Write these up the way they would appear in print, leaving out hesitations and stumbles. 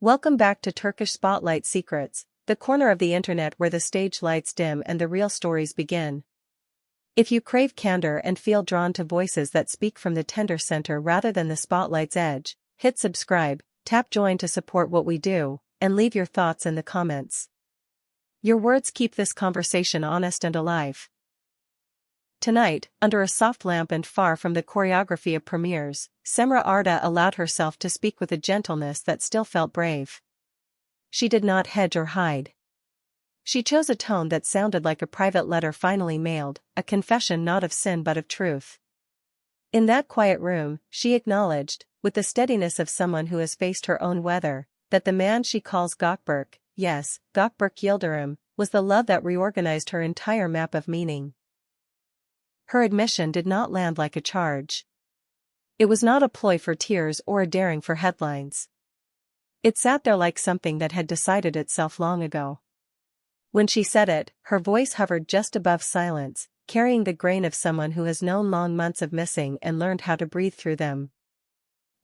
Welcome back to Turkish Spotlight Secrets, the corner of the internet where the stage lights dim and the real stories begin. If you crave candor and feel drawn to voices that speak from the tender center rather than the spotlight's edge, hit subscribe, tap join to support what we do, and leave your thoughts in the comments. Your words keep this conversation honest and alive. Tonight, under a soft lamp and far from the choreography of premieres, Cemre Arda allowed herself to speak with a gentleness that still felt brave. She did not hedge or hide. She chose a tone that sounded like a private letter finally mailed, a confession not of sin but of truth. In that quiet room, she acknowledged, with the steadiness of someone who has faced her own weather, that the man she calls Gökberk, yes, Gökberk Yıldırım, was the love that reorganized her entire map of meaning. Her admission did not land like a charge. It was not a ploy for tears or a daring for headlines. It sat there like something that had decided itself long ago. When she said it, her voice hovered just above silence, carrying the grain of someone who has known long months of missing and learned how to breathe through them.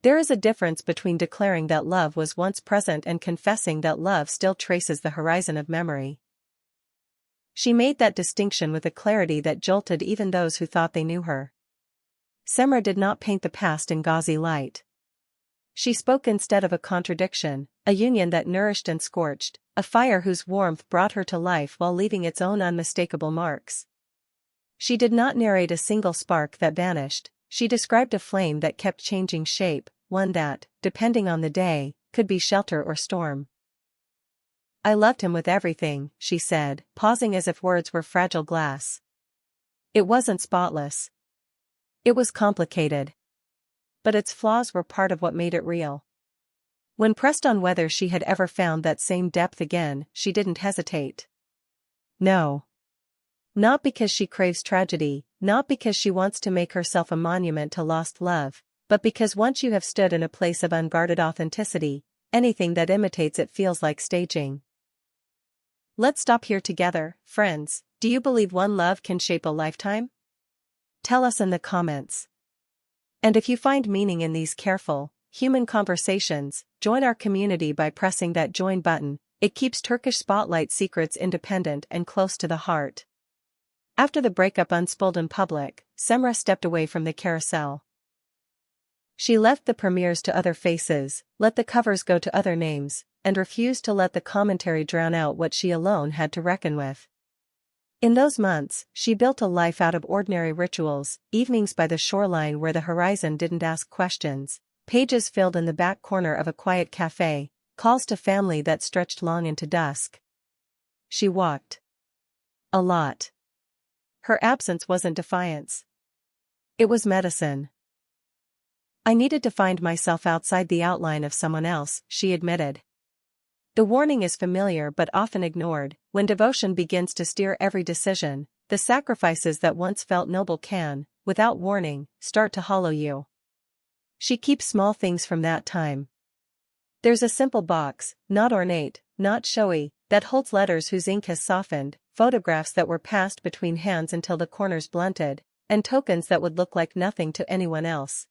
There is a difference between declaring that love was once present and confessing that love still traces the horizon of memory. She made that distinction with a clarity that jolted even those who thought they knew her. Cemre did not paint the past in gauzy light. She spoke instead of a contradiction, a union that nourished and scorched, a fire whose warmth brought her to life while leaving its own unmistakable marks. She did not narrate a single spark that vanished, she described a flame that kept changing shape, one that, depending on the day, could be shelter or storm. I loved him with everything, she said, pausing as if words were fragile glass. It wasn't spotless. It was complicated. But its flaws were part of what made it real. When pressed on whether she had ever found that same depth again, she didn't hesitate. No. Not because she craves tragedy, not because she wants to make herself a monument to lost love, but because once you have stood in a place of unguarded authenticity, anything that imitates it feels like staging. Let's stop here together, friends. Do you believe one love can shape a lifetime? Tell us in the comments. And if you find meaning in these careful, human conversations, join our community by pressing that join button. It keeps Turkish Spotlight Secrets independent and close to the heart. After the breakup unspooled in public, Cemre stepped away from the carousel. She left the premieres to other faces, let the covers go to other names, and refused to let the commentary drown out what she alone had to reckon with. In those months, she built a life out of ordinary rituals, evenings by the shoreline where the horizon didn't ask questions, pages filled in the back corner of a quiet cafe, calls to family that stretched long into dusk. She walked. A lot. Her absence wasn't defiance. It was medicine. I needed to find myself outside the outline of someone else, she admitted. The warning is familiar but often ignored. When devotion begins to steer every decision, the sacrifices that once felt noble can, without warning, start to hollow you. She keeps small things from that time. There's a simple box, not ornate, not showy, that holds letters whose ink has softened, photographs that were passed between hands until the corners blunted, and tokens that would look like nothing to anyone else.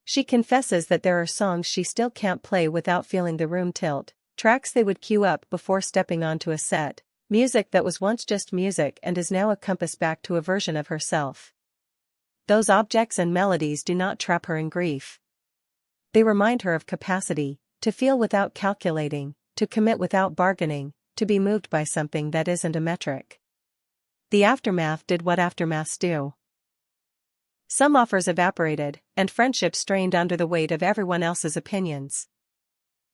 She confesses that there are songs she still can't play without feeling the room tilt, tracks they would cue up before stepping onto a set, music that was once just music and is now a compass back to a version of herself. Those objects and melodies do not trap her in grief. They remind her of capacity, to feel without calculating, to commit without bargaining, to be moved by something that isn't a metric. The aftermath did what aftermaths do. Some offers evaporated, and friendships strained under the weight of everyone else's opinions.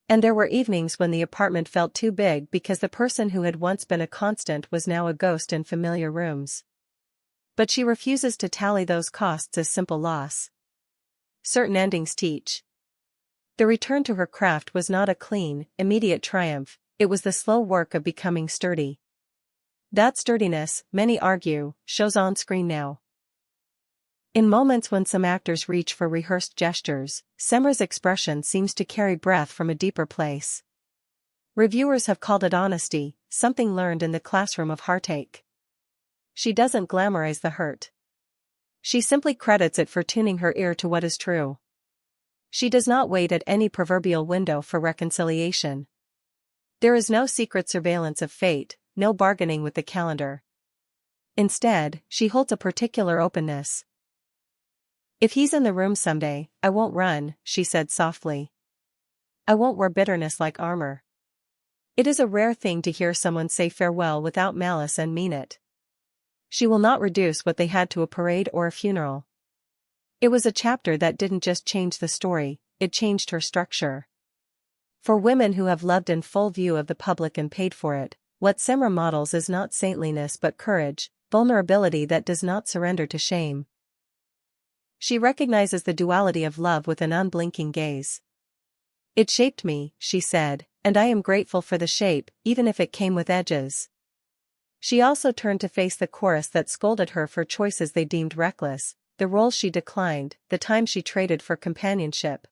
And there were evenings when the apartment felt too big because the person who had once been a constant was now a ghost in familiar rooms. But she refuses to tally those costs as simple loss. Certain endings teach. The return to her craft was not a clean, immediate triumph, it was the slow work of becoming sturdy. That sturdiness, many argue, shows on screen now. In moments when some actors reach for rehearsed gestures, Cemre's expression seems to carry breath from a deeper place. Reviewers have called it honesty, something learned in the classroom of heartache. She doesn't glamorize the hurt. She simply credits it for tuning her ear to what is true. She does not wait at any proverbial window for reconciliation. There is no secret surveillance of fate, no bargaining with the calendar. Instead, she holds a particular openness. "If he's in the room someday, I won't run," she said softly. "I won't wear bitterness like armor." It is a rare thing to hear someone say farewell without malice and mean it. She will not reduce what they had to a parade or a funeral. It was a chapter that didn't just change the story, it changed her structure. For women who have loved in full view of the public and paid for it, what Cemre models is not saintliness but courage, vulnerability that does not surrender to shame. She recognizes the duality of love with an unblinking gaze. "It shaped me," she said, "and I am grateful for the shape, even if it came with edges." She also turned to face the chorus that scolded her for choices they deemed reckless, the roles she declined, the time she traded for companionship.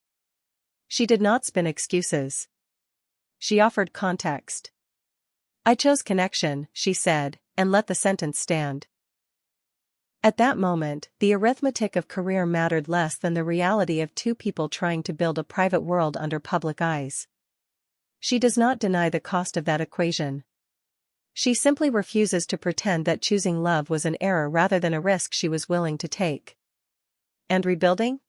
She did not spin excuses. She offered context. "I chose connection," she said, and let the sentence stand. At that moment, the arithmetic of career mattered less than the reality of two people trying to build a private world under public eyes. She does not deny the cost of that equation. She simply refuses to pretend that choosing love was an error rather than a risk she was willing to take. And rebuilding?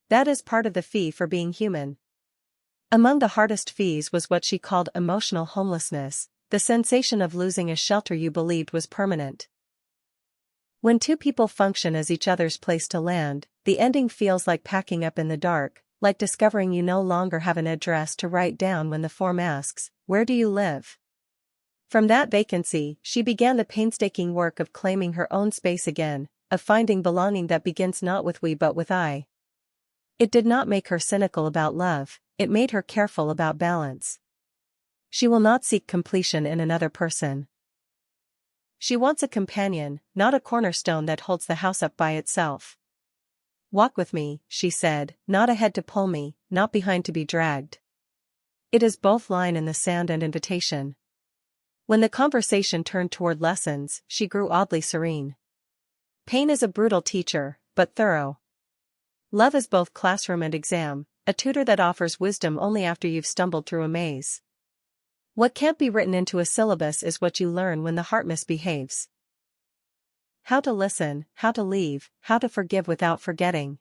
That is part of the fee for being human. Among the hardest fees was what she called emotional homelessness, the sensation of losing a shelter you believed was permanent. When two people function as each other's place to land, the ending feels like packing up in the dark, like discovering you no longer have an address to write down when the form asks, "Where do you live?" From that vacancy, she began the painstaking work of claiming her own space again, of finding belonging that begins not with we but with I. It did not make her cynical about love, it made her careful about balance. She will not seek completion in another person. She wants a companion, not a cornerstone that holds the house up by itself. "Walk with me," she said, "not ahead to pull me, not behind to be dragged." It is both line in the sand and invitation. When the conversation turned toward lessons, she grew oddly serene. Pain is a brutal teacher, but thorough. Love is both classroom and exam, a tutor that offers wisdom only after you've stumbled through a maze. What can't be written into a syllabus is what you learn when the heart misbehaves. How to listen, how to leave, how to forgive without forgetting.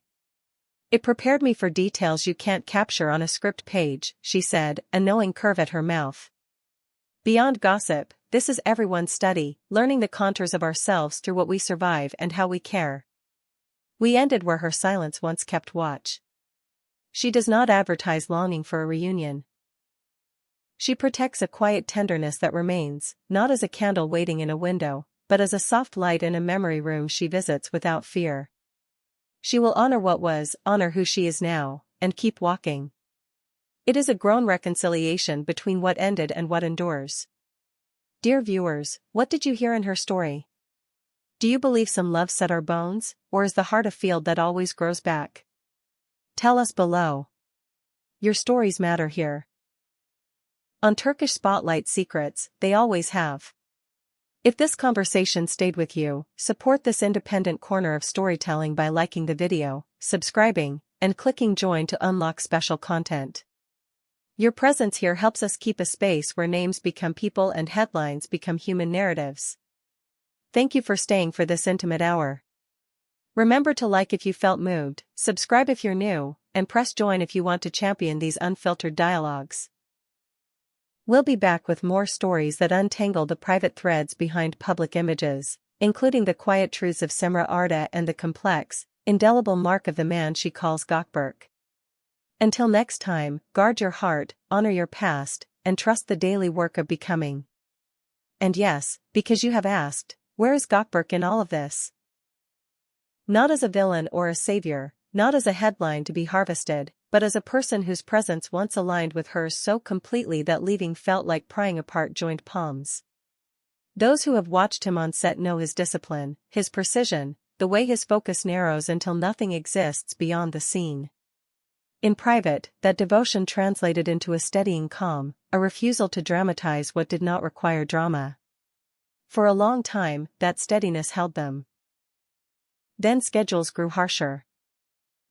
"It prepared me for details you can't capture on a script page," she said, a knowing curve at her mouth. "Beyond gossip, this is everyone's study, learning the contours of ourselves through what we survive and how we care." We ended where her silence once kept watch. She does not advertise longing for a reunion. She protects a quiet tenderness that remains, not as a candle waiting in a window, but as a soft light in a memory room she visits without fear. She will honor what was, honor who she is now, and keep walking. It is a grown reconciliation between what ended and what endures. Dear viewers, what did you hear in her story? Do you believe some love set our bones, or is the heart a field that always grows back? Tell us below. Your stories matter here. On Turkish Spotlight Secrets, they always have. If this conversation stayed with you, support this independent corner of storytelling by liking the video, subscribing, and clicking join to unlock special content. Your presence here helps us keep a space where names become people and headlines become human narratives. Thank you for staying for this intimate hour. Remember to like if you felt moved, subscribe if you're new, and press join if you want to champion these unfiltered dialogues. We'll be back with more stories that untangle the private threads behind public images, including the quiet truths of Cemre Arda and the complex, indelible mark of the man she calls Gökberk. Until next time, guard your heart, honor your past, and trust the daily work of becoming. And yes, because you have asked, where is Gökberk in all of this? Not as a villain or a savior, not as a headline to be harvested, but as a person whose presence once aligned with hers so completely that leaving felt like prying apart joined palms. Those who have watched him on set know his discipline, his precision, the way his focus narrows until nothing exists beyond the scene. In private, that devotion translated into a steadying calm, a refusal to dramatize what did not require drama. For a long time, that steadiness held them. Then schedules grew harsher.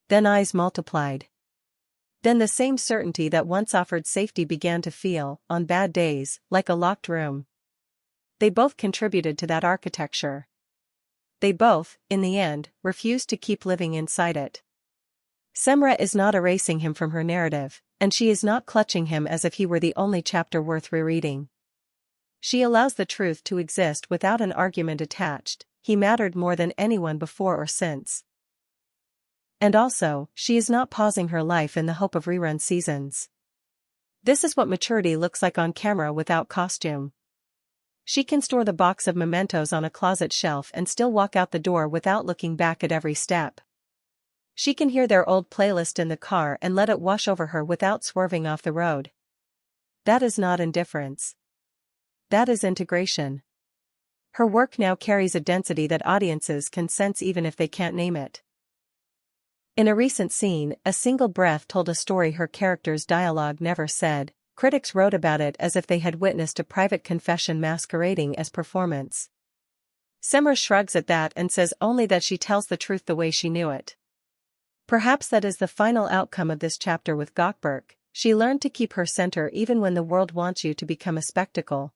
Then eyes multiplied. Then the same certainty that once offered safety began to feel, on bad days, like a locked room. They both contributed to that architecture. They both, in the end, refused to keep living inside it. Cemre is not erasing him from her narrative, and she is not clutching him as if he were the only chapter worth rereading. She allows the truth to exist without an argument attached. He mattered more than anyone before or since. And also, she is not pausing her life in the hope of rerun seasons. This is what maturity looks like on camera without costume. She can store the box of mementos on a closet shelf and still walk out the door without looking back at every step. She can hear their old playlist in the car and let it wash over her without swerving off the road. That is not indifference. That is integration. Her work now carries a density that audiences can sense even if they can't name it. In a recent scene, a single breath told a story her character's dialogue never said. Critics wrote about it as if they had witnessed a private confession masquerading as performance. Cemre shrugs at that and says only that she tells the truth the way she knew it. Perhaps that is the final outcome of this chapter with Gökberk. She learned to keep her center even when the world wants you to become a spectacle.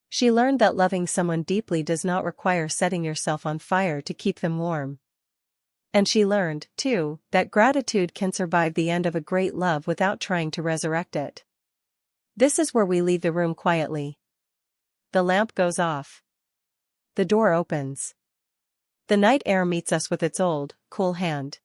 She learned that loving someone deeply does not require setting yourself on fire to keep them warm. And she learned, too, that gratitude can survive the end of a great love without trying to resurrect it. This is where we leave the room quietly. The lamp goes off. The door opens. The night air meets us with its old, cool hand.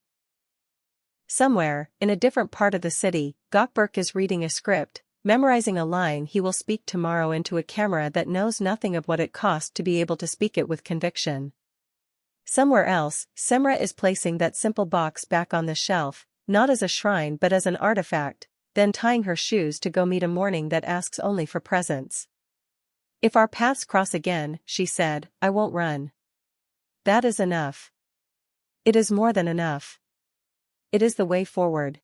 Somewhere, in a different part of the city, Gökberk is reading a script, memorizing a line he will speak tomorrow into a camera that knows nothing of what it cost to be able to speak it with conviction. Somewhere else, Cemre is placing that simple box back on the shelf, not as a shrine but as an artifact, then tying her shoes to go meet a morning that asks only for presents. If our paths cross again, she said, I won't run. That is enough. It is more than enough. It is the way forward.